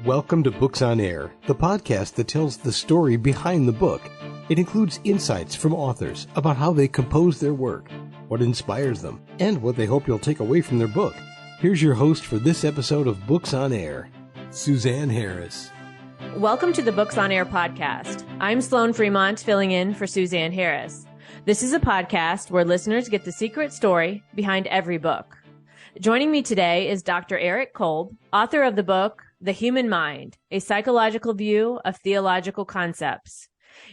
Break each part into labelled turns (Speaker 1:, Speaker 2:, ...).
Speaker 1: Welcome to Books on Air, the podcast that tells the story behind the book. It includes insights from authors about how they compose their work, what inspires them, and what they hope you'll take away from their book. Here's your host for this episode of Books on Air, Suzanne Harris.
Speaker 2: Welcome to the Books on Air podcast. I'm Sloan Fremont, filling in for Suzanne Harris. This is a podcast where listeners get the secret story behind every book. Joining me today is Dr. Eric Kolb, author of the book, The Human Mind, A Psychological View of Theological Concepts.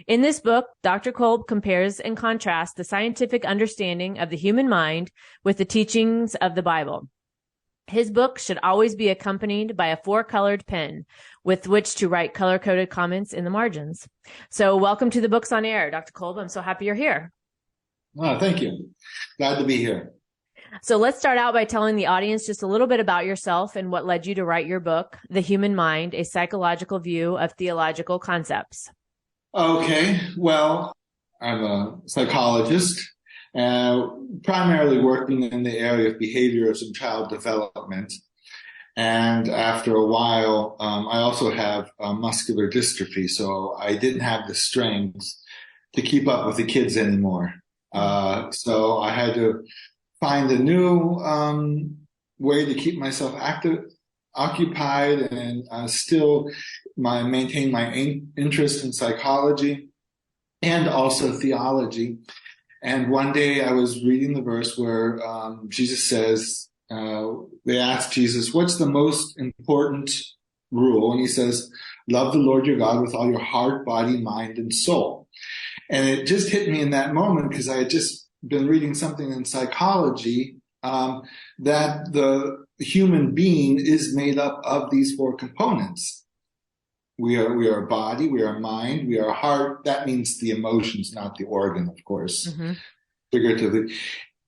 Speaker 2: In this book, Dr. Kolb compares and contrasts the scientific understanding of the human mind with the teachings of the Bible. His book should always be accompanied by a four-colored pen with which to write color-coded comments in the margins. So welcome to the Books on Air, Dr. Kolb. I'm so happy you're here.
Speaker 3: Oh, thank you. Glad to be here.
Speaker 2: So let's start out by telling the audience just a little bit about yourself and what led you to write your book, The Human Mind, A Psychological View of Theological Concepts.
Speaker 3: Okay. Well, I'm a psychologist, primarily working in the area of behaviors and child development. And after a while, I also have muscular dystrophy, so I didn't have the strength to keep up with the kids anymore. So I had to find a new way to keep myself occupied and still maintain my interest in psychology and also theology. And one day I was reading the verse where Jesus says, they asked Jesus, what's the most important rule? And he says, love the Lord your God with all your heart, body, mind, and soul. And it just hit me in that moment because I had just been reading something in psychology that the human being is made up of these four components. We are body, we are mind, we are heart. That means the emotions, not the organ, of course, figuratively,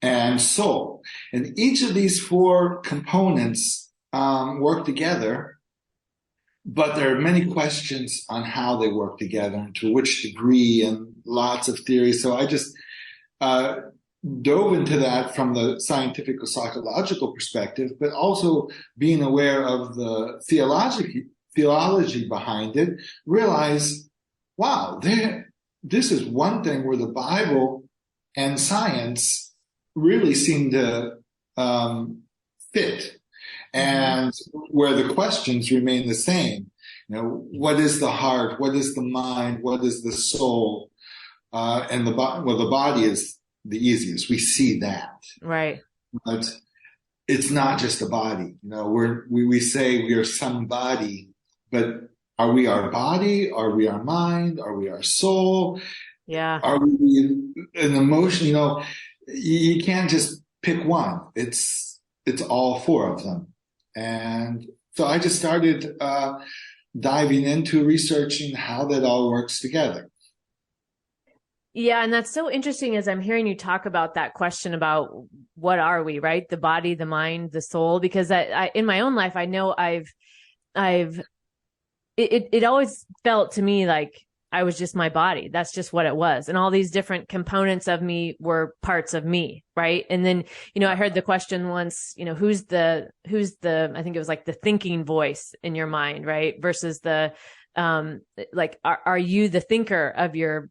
Speaker 3: and soul. And each of these four components work together, but there are many questions on how they work together and to which degree and lots of theories. So I just dove into that from the scientific or psychological perspective, but also being aware of the theology behind it, realize, wow, this is one thing where the Bible and science really seem to fit, and where the questions remain the same. You know, what is the heart? What is the mind? What is the soul? And the body is the easiest. We see that,
Speaker 2: right?
Speaker 3: But it's not just a body. You know, we say we are somebody, but are we our body? Are we our mind? Are we our soul?
Speaker 2: Yeah.
Speaker 3: Are we an emotion? You know, you can't just pick one. It's all four of them. And so I just started diving into researching how that all works together.
Speaker 2: Yeah, and that's so interesting as I'm hearing you talk about that question about what are we, right? The body, the mind, the soul, because I in my own life, I know it always felt to me like I was just my body. That's just what it was. And all these different components of me were parts of me, right? And then, you know, I heard the question once, you know, who's the I think it was like the thinking voice in your mind, right? Versus the like are you the thinker of your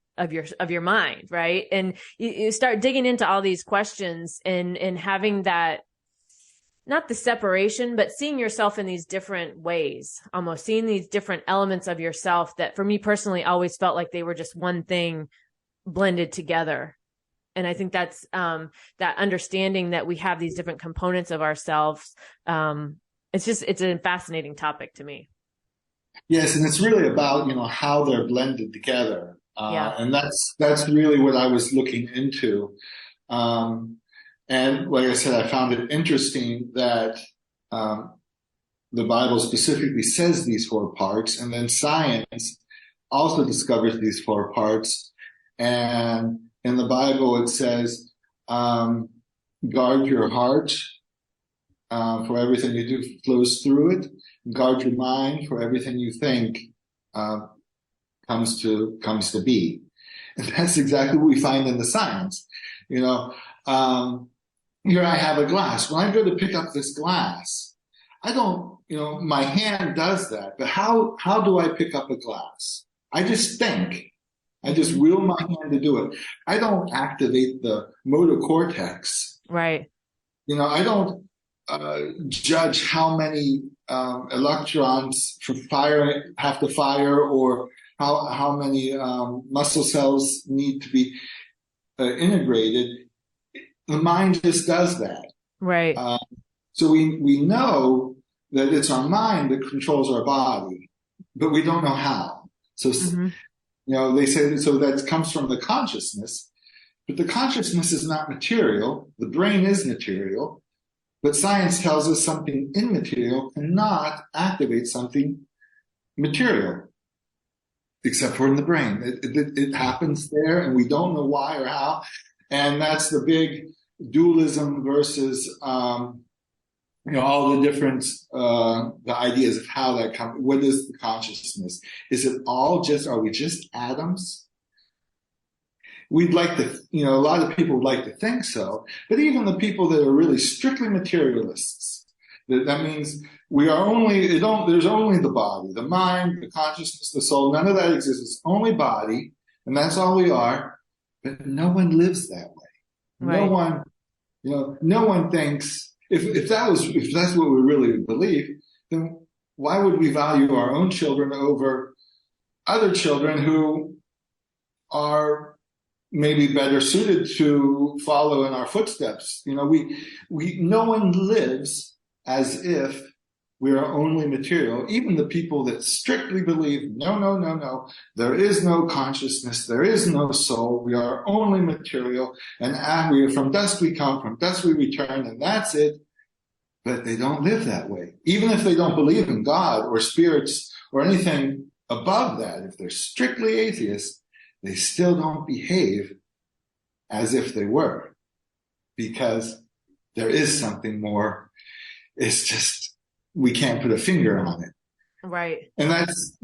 Speaker 2: mind, right? And you start digging into all these questions and having that, not the separation, but seeing yourself in these different ways, almost seeing these different elements of yourself that for me personally always felt like they were just one thing blended together. And I think that's that understanding that we have these different components of ourselves. It's a fascinating topic to me.
Speaker 3: Yes, and it's really about, you know, how they're blended together. And that's really what I was looking into. And like I said, I found it interesting that the Bible specifically says these four parts, and then science also discovers these four parts. And in the Bible, it says, guard your heart, for everything you do flows through it. Guard your mind, for everything you think comes to be. And that's exactly what we find in the science. You know, here I have a glass. When I go to pick up this glass, I don't, my hand does that, but how do I pick up a glass? I just think. I just will my hand to do it. I don't activate the motor cortex.
Speaker 2: Right.
Speaker 3: I don't judge how many electrons have to fire, or how many muscle cells need to be integrated. The mind just does that.
Speaker 2: Right.
Speaker 3: So we know that it's our mind that controls our body, but we don't know how. So, they say, so that comes from the consciousness, but the consciousness is not material. The brain is material, but science tells us something immaterial cannot activate something material, except for in the brain. It happens there, and we don't know why or how. And that's the big dualism versus, all the different, the ideas of how that comes. What is the consciousness? Is it all are we just atoms? We'd like to, a lot of people would like to think so, but even the people that are really strictly materialists, that means there's only the body, the mind, the consciousness, the soul, none of that exists. It's only body, and that's all we are, but no one lives that way. Right. No one thinks, if that's what we really believe, then why would we value our own children over other children who are maybe better suited to follow in our footsteps? No one lives as if we are only material. Even the people that strictly believe, no, there is no consciousness, there is no soul, we are only material, and from dust we come, from dust we return, and that's it. But they don't live that way. Even if they don't believe in God or spirits or anything above that, if they're strictly atheists, they still don't behave as if they were, because there is something more. It's just, we can't put a finger on it.
Speaker 2: Right.
Speaker 3: And that's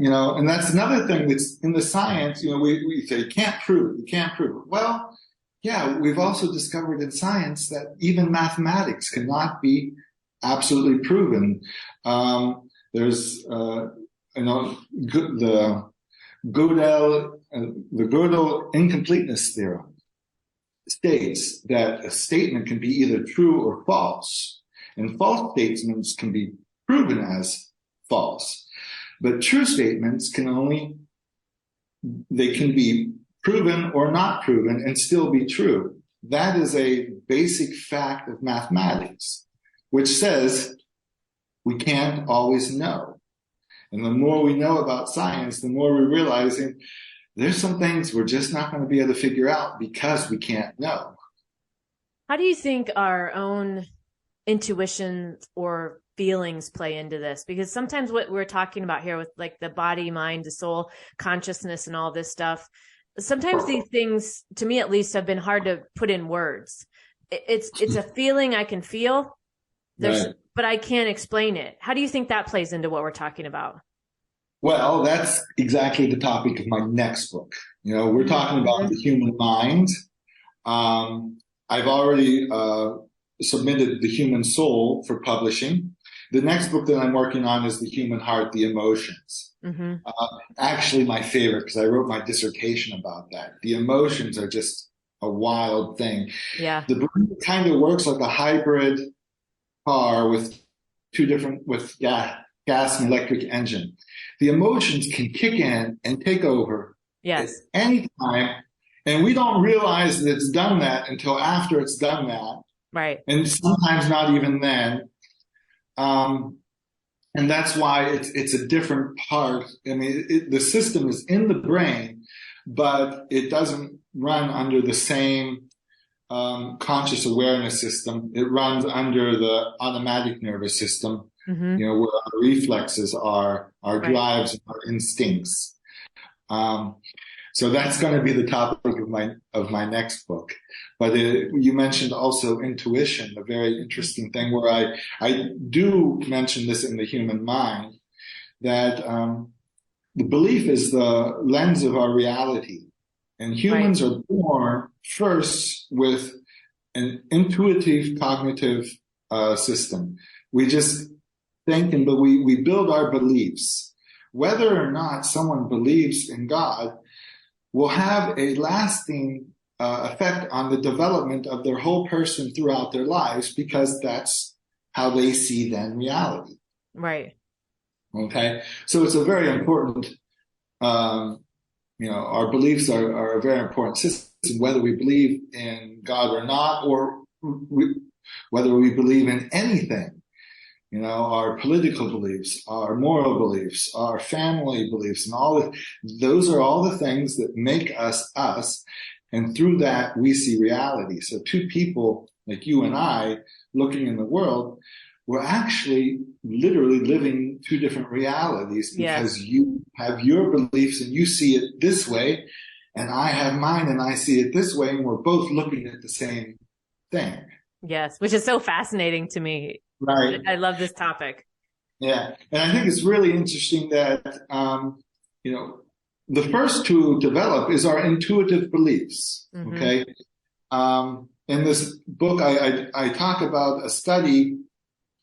Speaker 3: another thing that's in the science, we say, you can't prove it. Well, yeah, we've also discovered in science that even mathematics cannot be absolutely proven. There's, the Gödel incompleteness theorem states that a statement can be either true or false, and false statements can be proven as false. But true statements can be proven or not proven and still be true. That is a basic fact of mathematics, which says we can't always know. And the more we know about science, the more we're realizing there's some things we're just not going to be able to figure out because we can't know.
Speaker 2: How do you think our own intuition or feelings play into this? Because sometimes what we're talking about here with like the body, mind, the soul, consciousness, and all this stuff, sometimes these things, to me at least, have been hard to put in words. It's a feeling I can feel,
Speaker 3: Right.
Speaker 2: But I can't explain it. How do you think that plays into what we're talking about?
Speaker 3: Well, that's exactly the topic of my next book. We're talking about the human mind. I've already submitted The Human Soul for publishing. The next book that I'm working on is The Human Heart, The Emotions. Actually, my favorite, because I wrote my dissertation about that. The emotions are just a wild thing.
Speaker 2: Yeah.
Speaker 3: The brain kind of works like a hybrid car with gas and electric engine. The emotions can kick in and take over at any time, and we don't realize that it's done that until after it's done that.
Speaker 2: Right.
Speaker 3: And sometimes not even then. And that's why it's a different part. I mean, the system is in the brain, but it doesn't run under the same conscious awareness system. It runs under the automatic nervous system, where our reflexes are, our drives, our instincts. So that's going to be the topic of my next book. But you mentioned also intuition, a very interesting thing where I do mention this in The Human Mind, that the belief is the lens of our reality. And humans are born first with an intuitive cognitive system. We just thinking, but we build our beliefs. Whether or not someone believes in God will have a lasting effect on the development of their whole person throughout their lives, because that's how they see then reality.
Speaker 2: Right.
Speaker 3: Okay. So it's a very important, our beliefs are a very important system, whether we believe in God or not, or whether we believe in anything. Our political beliefs, our moral beliefs, our family beliefs, and those are all the things that make us us. And through that, we see reality. So two people like you and I looking in the world, we're actually literally living two different realities, because you have your beliefs and you see it this way, and I have mine and I see it this way, and we're both looking at the same thing.
Speaker 2: Yes, which is so fascinating to me.
Speaker 3: Right.
Speaker 2: I love this topic.
Speaker 3: Yeah. And I think it's really interesting that, the first to develop is our intuitive beliefs. Mm-hmm. Okay. In this book, I talk about a study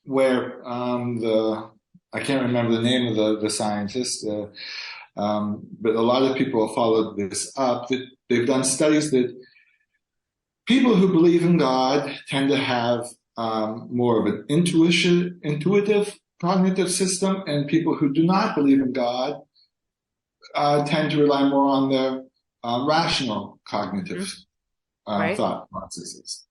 Speaker 3: where I can't remember the name of the scientist, but a lot of people have followed this up. That they've done studies that people who believe in God tend to have more of an intuitive cognitive system, and people who do not believe in God tend to rely more on their rational cognitive thought processes.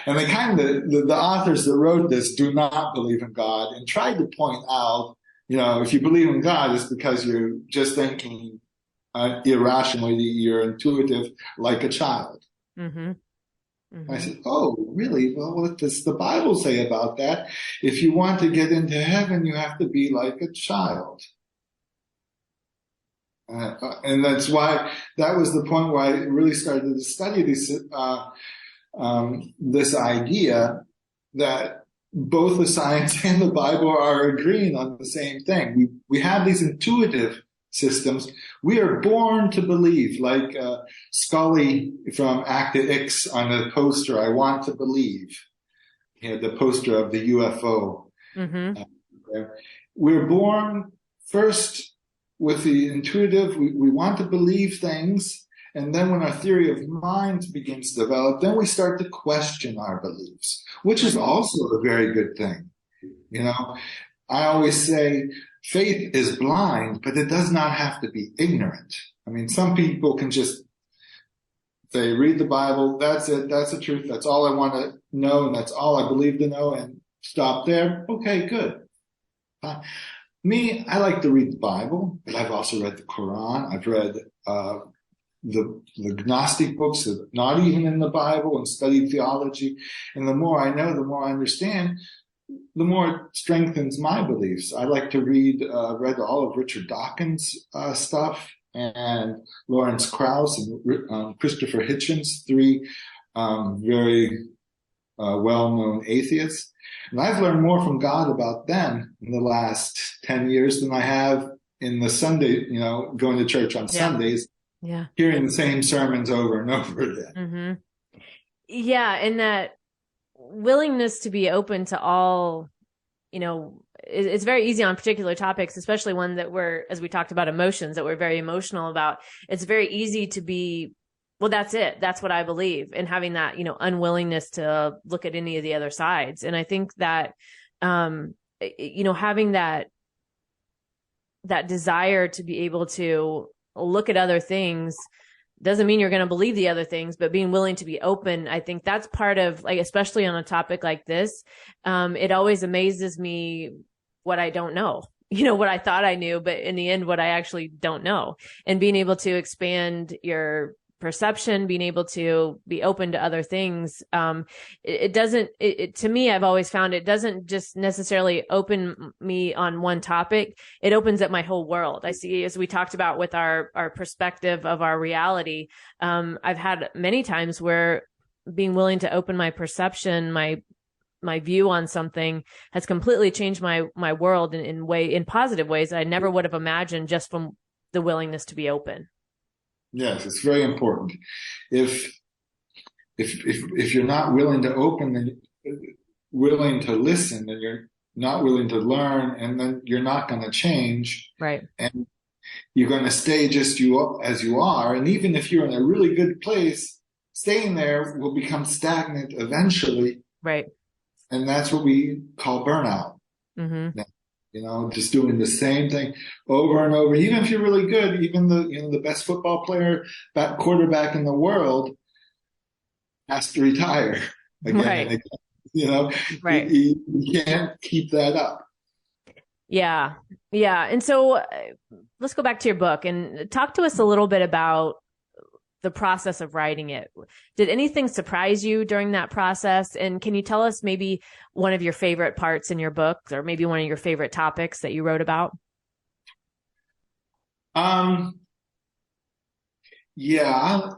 Speaker 3: And they the authors that wrote this do not believe in God, and tried to point out, if you believe in God, it's because you're just thinking irrationally, you're intuitive like a child. Mm-hmm. Mm-hmm. I said, oh, really? Well, what does the Bible say about that? If you want to get into heaven, you have to be like a child. And that's why, that was the point where I really started to study this idea that both the science and the Bible are agreeing on the same thing. We have these intuitive systems. We are born to believe, like Scully from Acta X on the poster, I want to believe. He had the poster of the UFO. Mm-hmm. We're born first with the intuitive. We want to believe things. And then when our theory of mind begins to develop, then we start to question our beliefs, which is also a very good thing. I always say faith is blind, but it does not have to be ignorant. I mean, some people can just say, read the Bible, that's it, that's the truth, that's all I want to know, and that's all I believe to know, and stop there. Okay, good. Me, I like to read the Bible, but I've also read the Quran. I've read the Gnostic books that are not even in the Bible, and studied theology. And the more I know, the more I understand, the more it strengthens my beliefs. I like to read all of Richard Dawkins' stuff, and Lawrence Krauss and Christopher Hitchens, three very well-known atheists. And I've learned more from God about them in the last 10 years than I have in the Sunday, going to church on Sundays, hearing the same sermons over and over again. Mm-hmm.
Speaker 2: Yeah, and that willingness to be open to all, it's very easy on particular topics, especially one that as we talked about emotions, that we're very emotional about. It's very easy to be, well, that's it. That's what I believe. And having that, unwillingness to look at any of the other sides. And I think that, having that desire to be able to look at other things doesn't mean you're going to believe the other things, but being willing to be open. I think that's part of, like, especially on a topic like this. It always amazes me what I don't know, what I thought I knew, but in the end, what I actually don't know, and being able to expand your perception, being able to be open to other things. To me, I've always found it doesn't just necessarily open me on one topic. It opens up my whole world. I see, as we talked about with our perspective of our reality. I've had many times where being willing to open my perception, my view on something has completely changed my world in positive ways that I never would have imagined, just from the willingness to be open.
Speaker 3: Yes, it's very important. If you're not willing to open and willing to listen, then not willing to learn, and then you're not going to change.
Speaker 2: Right.
Speaker 3: And you're going to stay just as you are. And even if you're in a really good place, staying there will become stagnant eventually.
Speaker 2: Right.
Speaker 3: And that's what we call burnout.
Speaker 2: Mm-hmm.
Speaker 3: Just doing the same thing over and over. Even if you're really good, even the best football player, that quarterback in the world has to retire again and again.
Speaker 2: Right.
Speaker 3: You can't keep that up.
Speaker 2: Yeah. Yeah. And so let's go back to your book and talk to us a little bit about the process of writing it. Did anything surprise you during that process? And can you tell us maybe one of your favorite parts in your book, or maybe one of your favorite topics that you wrote about?
Speaker 3: Yeah,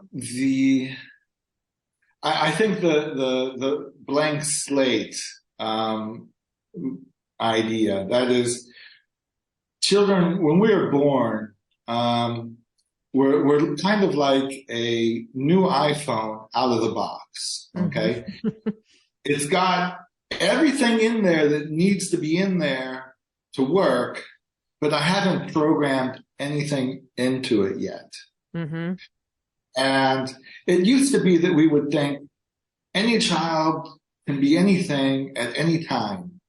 Speaker 3: I think the blank slate idea, that is, children, when we are born, we're kind of like a new iPhone out of the box, okay? Mm-hmm. It's got everything in there that needs to be in there to work, but I haven't programmed anything into it yet. Mm-hmm. And it used to be that we would think any child can be anything at any time.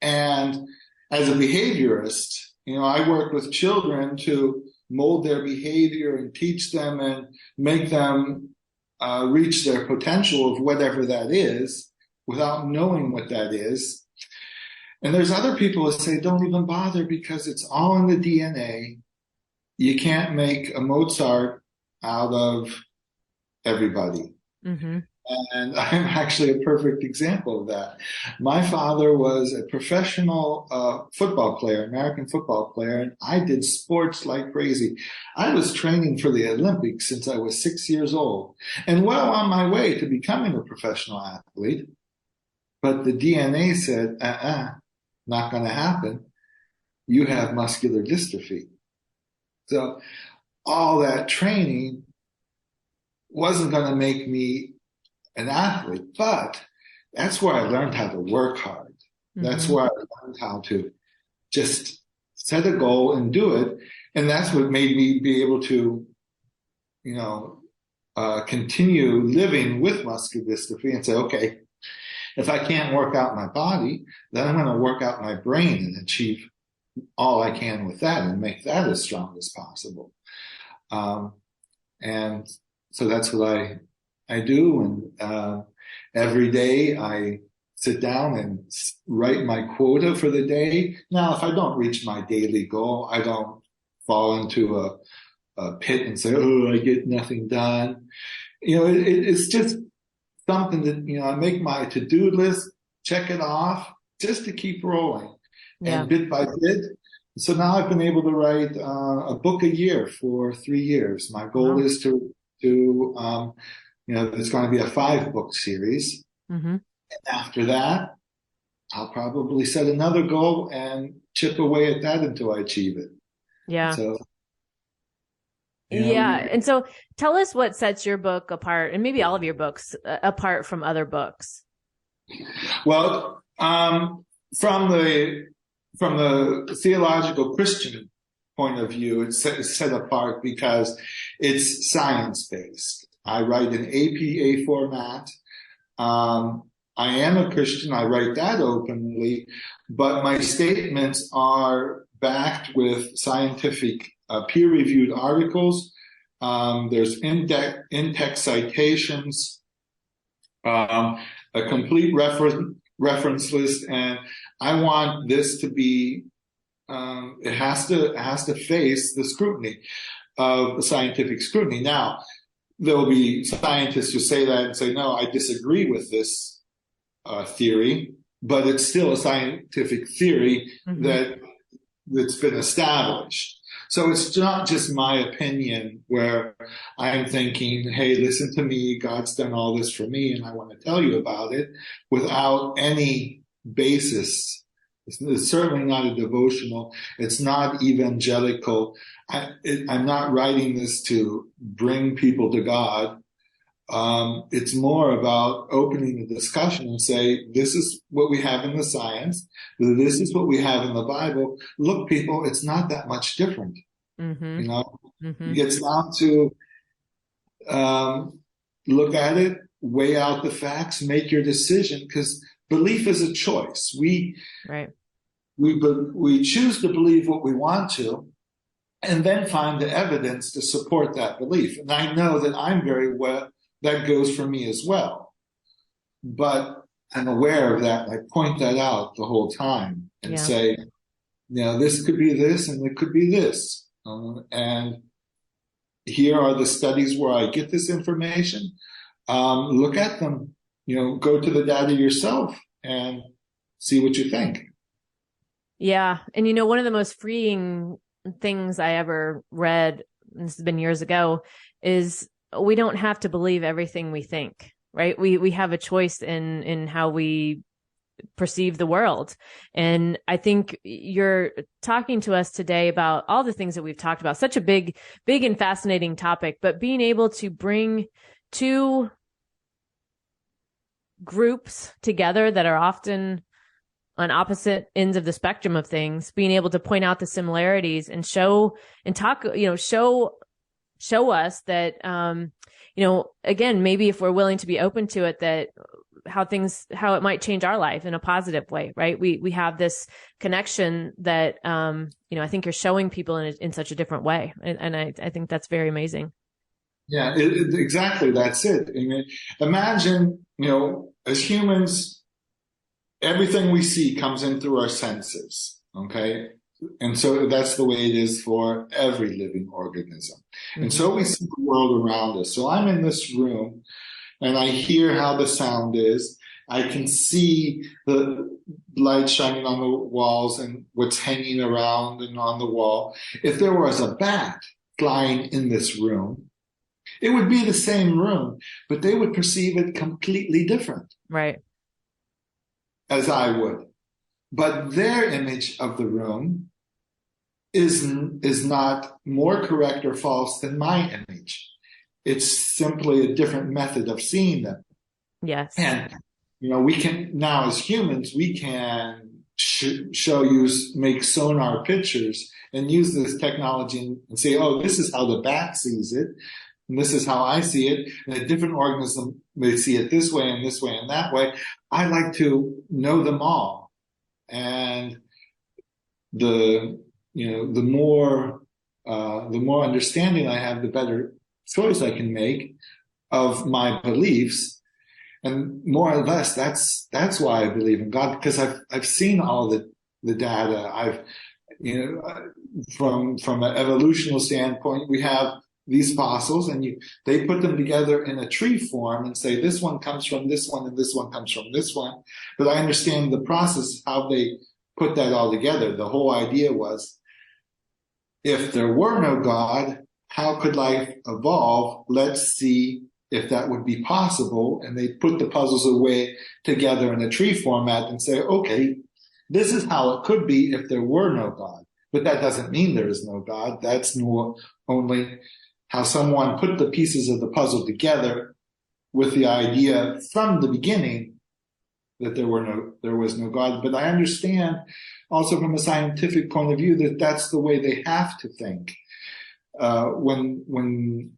Speaker 3: And as a behaviorist, I work with children to mold their behavior and teach them and make them reach their potential of whatever that is without knowing what that is. And there's other people who say, don't even bother because it's all in the DNA. You can't make a Mozart out of everybody. Mm-hmm. And I'm actually a perfect example of that. My father was a professional football player, American football player, and I did sports like crazy. I was training for the Olympics since I was 6 years old and well on my way to becoming a professional athlete. But the DNA said, not going to happen. You have muscular dystrophy. So all that training wasn't going to make me an athlete, but that's where I learned how to work hard. Mm-hmm. That's where I learned how to just set a goal and do it. And that's what made me be able to, continue living with muscular dystrophy and say, okay, if I can't work out my body, then I'm going to work out my brain and achieve all I can with that and make that as strong as possible. And so that's what I do. And every day I sit down and write my quota for the day. Now, if I don't reach my daily goal, I don't fall into a pit and say, oh, I get nothing done. It's just something that, I make my to-do list, check it off just to keep rolling. Yeah. And bit by bit. So now I've been able to write a book a year for 3 years. My goal is to there's going to be a 5-book series. Mm-hmm. And after that, I'll probably set another goal and chip away at that until I achieve it. Yeah. So,
Speaker 2: And so tell us what sets your book apart, and maybe all of your books apart from other books.
Speaker 3: Well, from the theological Christian point of view, it's set apart because it's science-based. I write in APA format. I am a Christian. I write that openly, but my statements are backed with scientific peer-reviewed articles. There's in-text citations, a complete reference list, and I want this to be. It has to face the scrutiny of scientific scrutiny. Now, there will be scientists who say that and say, no, I disagree with this theory, but it's still a scientific theory that's been established. So it's not just my opinion where I'm thinking, hey, listen to me, God's done all this for me, and I want to tell you about it without any basis. It's certainly not a devotional. It's not evangelical. I'm not writing this to bring people to God. It's more about opening the discussion and say, this is what we have in the science. This is what we have in the Bible. Look, people, it's not that much different.
Speaker 2: Mm-hmm.
Speaker 3: You know,
Speaker 2: Mm-hmm.
Speaker 3: it's down to look at it, weigh out the facts, make your decision, because belief is a choice. We choose to believe what we want to, and then find the evidence to support that belief. And I know that I'm very well, that goes for me as well. But I'm aware of that. I point that out the whole time and say, this could be this and it could be this. And here are the studies where I get this information. Look at them, go to the data yourself and see what you think.
Speaker 2: Yeah. And one of the most freeing things I ever read, and this has been years ago, is we don't have to believe everything we think, right? We have a choice in how we perceive the world. And I think you're talking to us today about all the things that we've talked about, such a big and fascinating topic, but being able to bring two groups together that are often on opposite ends of the spectrum of things, being able to point out the similarities and show us that, again, maybe if we're willing to be open to it, that how it might change our life in a positive way, right? We have this connection that, I think you're showing people in such a different way. And I think that's very amazing.
Speaker 3: Yeah, exactly. That's it. I mean, imagine, as humans, everything we see comes in through our senses. Okay. And so that's the way it is for every living organism. Mm-hmm. And so we see the world around us. So I'm in this room and I hear how the sound is. I can see the light shining on the walls and what's hanging around and on the wall. If there was a bat flying in this room, it would be the same room, but they would perceive it completely different.
Speaker 2: Right.
Speaker 3: As I would. But their image of the room is not more correct or false than my image. It's simply a different method of seeing them.
Speaker 2: Yes.
Speaker 3: And, we can, now as humans, we can make sonar pictures and use this technology and say, oh, this is how the bat sees it. And this is how I see it. And a different organism may see it this way and this way and that way. I like to know them all. And the more understanding I have, the better choice I can make of my beliefs. And more or less, that's why I believe in God, because I've seen all the data. From an evolutional standpoint, we have these fossils, and they put them together in a tree form and say this one comes from this one and this one comes from this one. But I understand the process, how they put that all together. The whole idea was, if there were no God, how could life evolve? Let's see if that would be possible. And they put the puzzles away together in a tree format and say, okay, this is how it could be if there were no God. But that doesn't mean there is no God. That's only how someone put the pieces of the puzzle together with the idea from the beginning that there was no God. But I understand also from a scientific point of view that that's the way they have to think. When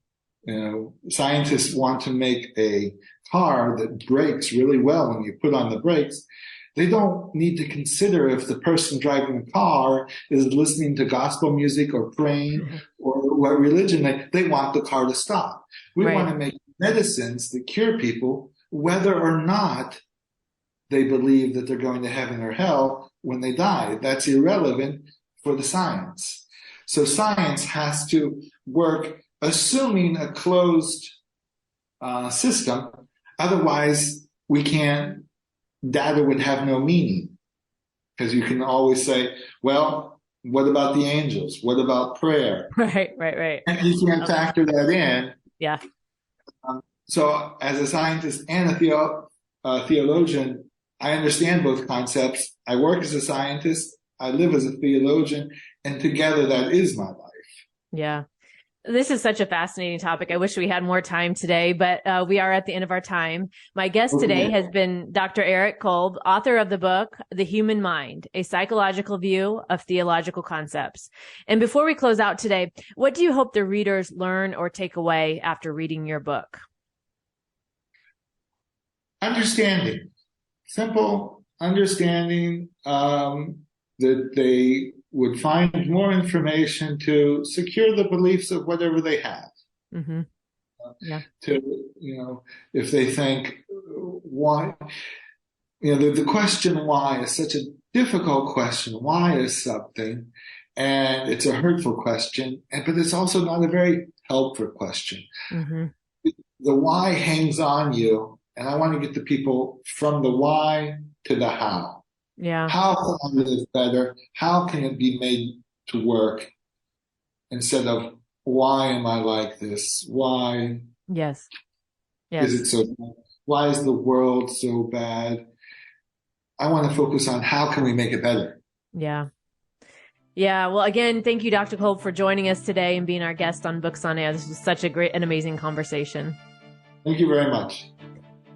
Speaker 3: scientists want to make a car that brakes really well when you put on the brakes, they don't need to consider if the person driving the car is listening to gospel music or praying or what religion. They want the car to stop. We want to make medicines that cure people, whether or not they believe that they're going to heaven or hell when they die. That's irrelevant for the science. So science has to work assuming a closed system. Otherwise, data would have no meaning, because you can always say, well, what about the angels? What about prayer?
Speaker 2: Right.
Speaker 3: And you can't factor that in.
Speaker 2: Yeah.
Speaker 3: So as a scientist and a theologian, I understand both concepts. I work as a scientist. I live as a theologian. And together, that is my life.
Speaker 2: Yeah. This is such a fascinating topic. I wish we had more time today, but we are at the end of our time. My guest today has been Dr. Eric Kolb, author of the book, The Human Mind, A Psychological View of Theological Concepts. And before we close out today, what do you hope the readers learn or take away after reading your book?
Speaker 3: Understanding. Simple understanding that they would find more information to secure the beliefs of whatever they have.
Speaker 2: Mm-hmm. Yeah.
Speaker 3: If they think why, the question why is such a difficult question. Why is something? And it's a hurtful question, but it's also not a very helpful question.
Speaker 2: Mm-hmm.
Speaker 3: The why hangs on you, and I want to get the people from the why to the how.
Speaker 2: Yeah.
Speaker 3: How can I live better? How can it be made to work? Instead of, why am I like this? Why?
Speaker 2: Yes.
Speaker 3: Is it so bad? Why is the world so bad? I want to focus on how can we make it better?
Speaker 2: Yeah. Yeah. Well, again, thank you, Dr. Kolb, for joining us today and being our guest on Books on Air. This was such a great and amazing conversation.
Speaker 3: Thank you very much.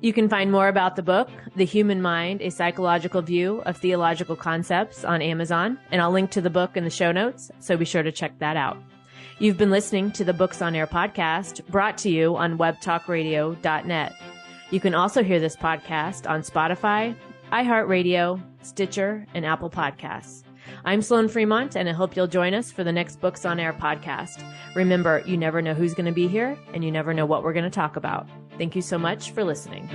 Speaker 2: You can find more about the book, The Human Mind, A Psychological View of Theological Concepts, on Amazon, and I'll link to the book in the show notes, so be sure to check that out. You've been listening to the Books on Air podcast, brought to you on webtalkradio.net. You can also hear this podcast on Spotify, iHeartRadio, Stitcher, and Apple Podcasts. I'm Sloan Fremont, and I hope you'll join us for the next Books on Air podcast. Remember, you never know who's going to be here, and you never know what we're going to talk about. Thank you so much for listening.